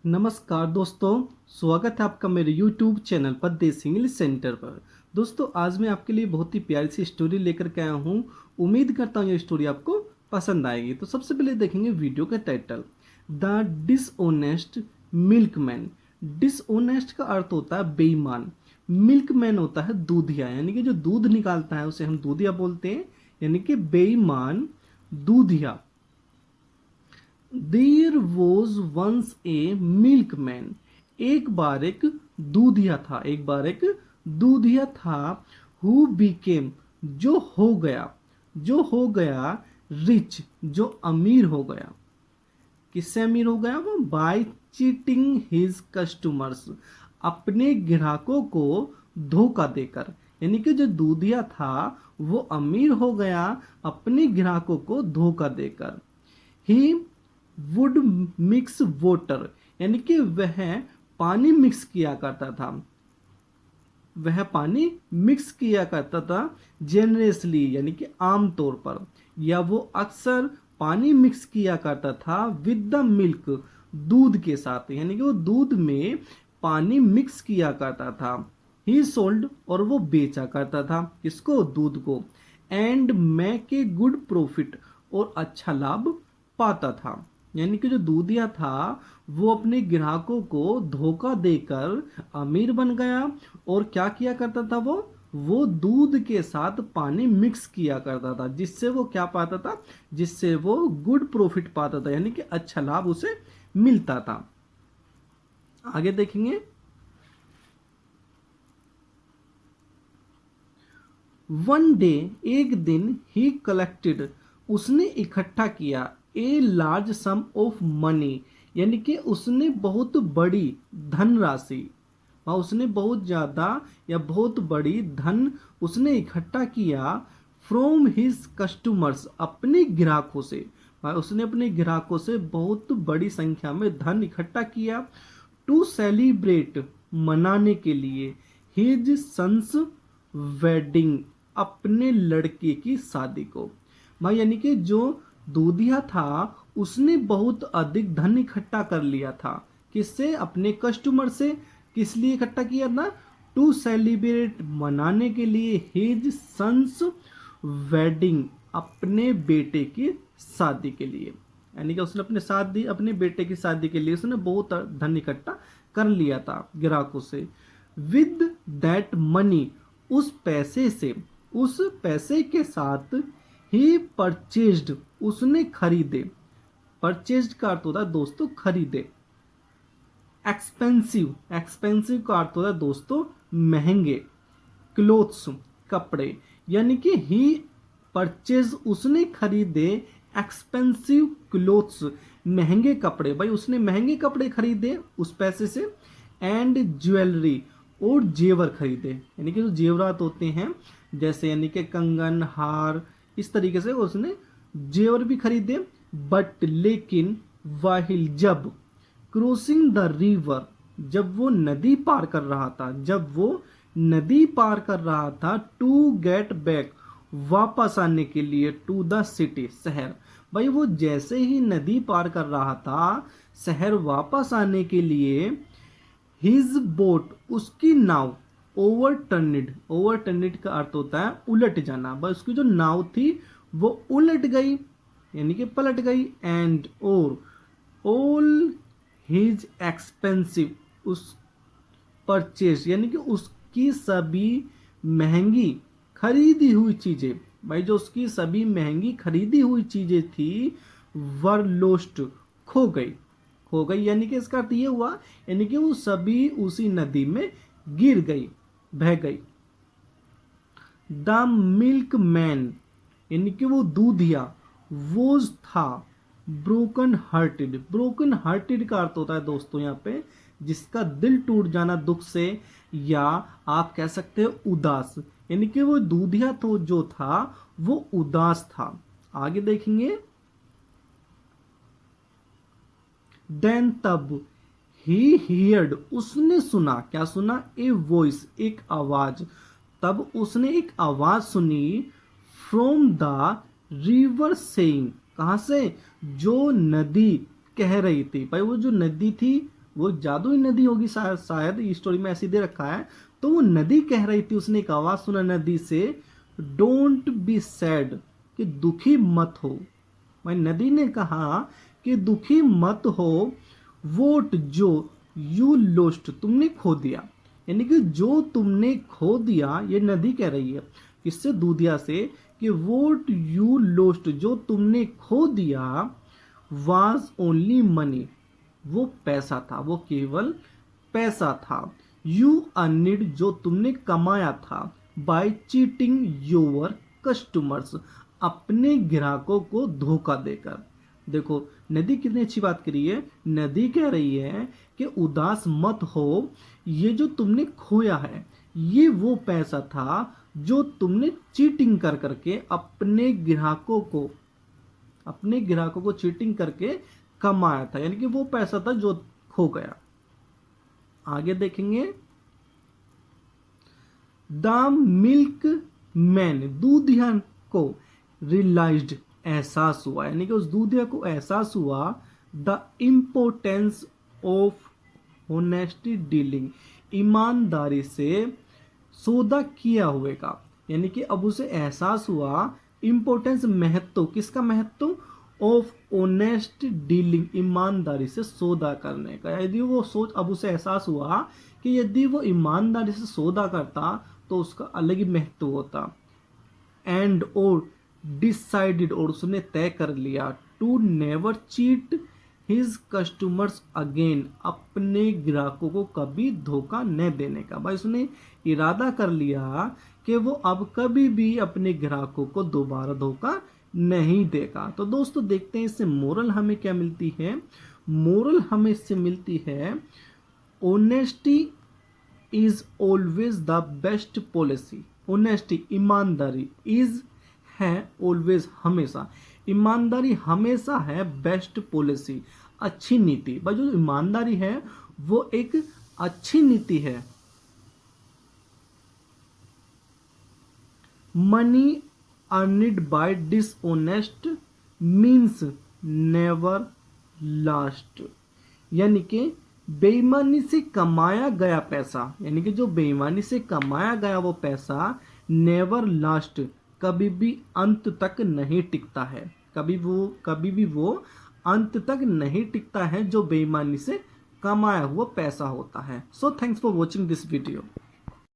नमस्कार दोस्तों, स्वागत है आपका मेरे YouTube चैनल पर देसी इंग्लिश सेंटर पर। दोस्तों, आज मैं आपके लिए बहुत ही प्यारी सी स्टोरी लेकर के आया हूँ। उम्मीद करता हूँ ये स्टोरी आपको पसंद आएगी। तो सबसे पहले देखेंगे वीडियो का title, the dishonest milkman. Dishonest का अर्थ होता है बेईमान, मिल्कमैन होता है दूधिया, यानी कि जो दूध निकालता है उसे हम दूधिया बोलते हैं, यानी कि बेईमान दूधिया। There was once a milkman. एक बार एक दूधिया था, एक बार एक दूधिया था। हु बिकेम, जो हो गया रिच, जो अमीर हो गया। किससे अमीर हो गया वो? बाय चीटिंग हिज कस्टमर्स, अपने ग्राहकों को धोखा देकर। यानी कि जो दूधिया था वो अमीर हो गया अपने ग्राहकों को धोखा देकर। ही वुड मिक्स वाटर, यानी कि वह पानी मिक्स किया करता था, वह पानी मिक्स किया करता था जेनरसली, यानी कि आम तौर पर, या वो अक्सर पानी मिक्स किया करता था विद द मिल्क, दूध के साथ, यानी कि वो दूध में पानी मिक्स किया करता था। ही सोल्ड, और वो बेचा करता था, किसको? दूध को। And make a good profit, और अच्छा लाभ पाता था। यानी कि जो दूधिया था वो अपने ग्राहकों को धोखा देकर अमीर बन गया। और क्या किया करता था वो दूध के साथ पानी मिक्स किया करता था, जिससे वो क्या पाता था? जिससे वो गुड प्रॉफिट पाता था, यानी कि अच्छा लाभ उसे मिलता था। आगे देखेंगे। वन डे, एक दिन, ही कलेक्टेड, उसने इकट्ठा किया, a large some of money, यानी कि उसने बहुत बड़ी धनराशि, और उसने बहुत ज़्यादा या बहुत बड़ी धन उसने इकट्ठा किया फ्रॉम हिज कस्टमर्स, अपने ग्राहकों से। और उसने अपने ग्राहकों से बहुत बड़ी संख्या में धन इकट्ठा किया। टू सेलिब्रेट, मनाने के लिए, हिज सन्स वेडिंग, अपने लड़के की शादी को। भाई यानी कि जो दूधिया था उसने बहुत अधिक धन इकट्ठा कर लिया था, किससे? अपने कस्टमर से। किस लिए इकट्ठा किया था? टू सेलिब्रेट, मनाने के लिए, हिज सन्स वेडिंग, अपने बेटे की शादी के लिए। यानी कि उसने अपने बेटे की शादी के लिए उसने बहुत धन इकट्ठा कर लिया था ग्राहकों से। विद दैट मनी, उस पैसे के साथ, ही परचेज्ड, उसने खरीदे। परचेज्ड का अर्थ होता है दोस्तों खरीदे। एक्सपेंसिव का अर्थ होता है दोस्तों महंगे। क्लोथ्स, कपड़े, यानी कि ही परचेज, उसने खरीदे एक्सपेंसिव क्लोथ्स, महंगे कपड़े। भाई उसने महंगे कपड़े खरीदे उस पैसे से। एंड ज्वेलरी, और जेवर खरीदे, यानी कि जो जेवरात होते हैं जैसे यानी कि कंगन, हार, इस तरीके से उसने जेवर भी खरीदे। बट लेकिन, वाहिल, जब, क्रॉसिंग द रिवर, जब वो नदी पार कर रहा था, टू गेट बैक, वापस आने के लिए, टू द सिटी, शहर। भाई वो जैसे ही नदी पार कर रहा था शहर वापस आने के लिए, हिज बोट, उसकी नाव, ओवरटर्निड का अर्थ होता है उलट जाना। भाई उसकी जो नाव थी वो उलट गई, यानी कि पलट गई। एंड और ऑल हिज एक्सपेंसिव, उस परचेज, यानी कि उसकी सभी महंगी खरीदी हुई चीजें, भाई जो उसकी सभी महंगी खरीदी हुई चीजें थी, वर लोस्ट, खो गई, यानी कि इसका अर्थ ये हुआ, यानी कि वो सभी उसी नदी में गिर गई, बह गई। द मिल्क मैन, यानी कि वो दूधिया, वोज था, ब्रोकन हार्टेड का अर्थ होता है दोस्तों यहाँ पे जिसका दिल टूट जाना दुख से, या आप कह सकते हो उदास। यानी कि वो दूधिया तो जो था वो उदास था। आगे देखेंगे। देन, तब, ही हियर्ड, उसने सुना, क्या सुना? ए वॉइस, एक आवाज। तब उसने एक आवाज सुनी, फ्रॉम द रिवर सेइंग, कहां से? जो नदी कह रही थी। भाई वो जो नदी थी वो जादुई नदी होगी शायद, शायद स्टोरी में ऐसी दे रखा है। तो वो नदी कह रही थी, उसने एक आवाज सुना नदी से, डोंट बी सैड, कि दुखी मत हो। भाई नदी ने कहा कि दुखी मत हो, वोट जो यू लोस्ट, तुमने खो दिया, यानी कि जो तुमने खो दिया, ये नदी कह रही है किससे, दूधिया से, कि वोट यू लोस्ट, जो तुमने खो दिया, वाज ओनली मनी, वो पैसा था, वो केवल पैसा था। यू अर्निड, जो तुमने कमाया था, बाय चीटिंग योर कस्टमर्स, अपने ग्राहकों को धोखा देकर। देखो नदी कितनी अच्छी बात करी है। नदी कह रही है कि उदास मत हो, ये जो तुमने खोया है ये वो पैसा था जो तुमने चीटिंग कर करके अपने ग्राहकों को चीटिंग करके कमाया था, यानी कि वो पैसा था जो खो गया। आगे देखेंगे, द मिल्क मैन, दूधिया को, रियलाइज्ड, एहसास हुआ, यानी कि उस दूधिया को एहसास हुआ, the importance of honesty dealing, ईमानदारी से सौदा किया हुए का, यानी कि अब उसे एहसास हुआ, इम्पोर्टेंस, महत्व, किसका महत्व, ऑफ ऑनेस्ट डीलिंग, ईमानदारी से सौदा करने का। यदि वो सोच, अब उसे एहसास हुआ कि यदि वो ईमानदारी से सौदा करता तो उसका अलग ही महत्व होता। एंड और डिसाइडेड, और उसने तय कर लिया, to never cheat his customers again, अपने ग्राहकों को कभी धोखा न देने का। भाई उसने इरादा कर लिया कि वो अब कभी भी अपने ग्राहकों को दोबारा धोखा नहीं देगा। तो दोस्तों देखते हैं इससे मोरल हमें क्या मिलती है। मोरल हमें इससे मिलती है, honesty is always the best policy. Honesty, ईमानदारी, इज है, ऑलवेज, हमेशा, ईमानदारी हमेशा है, बेस्ट पॉलिसी, अच्छी नीति। भाई जो ईमानदारी है वो एक अच्छी नीति है। Money earned by dishonest means never last, यानी कि बेईमानी से कमाया गया पैसा, यानी कि जो बेईमानी से कमाया गया वो पैसा, नेवर लास्ट, कभी भी अंत तक नहीं टिकता है, कभी भी वो अंत तक नहीं टिकता है जो बेईमानी से कमाया हुआ पैसा होता है। So thanks for watching this video.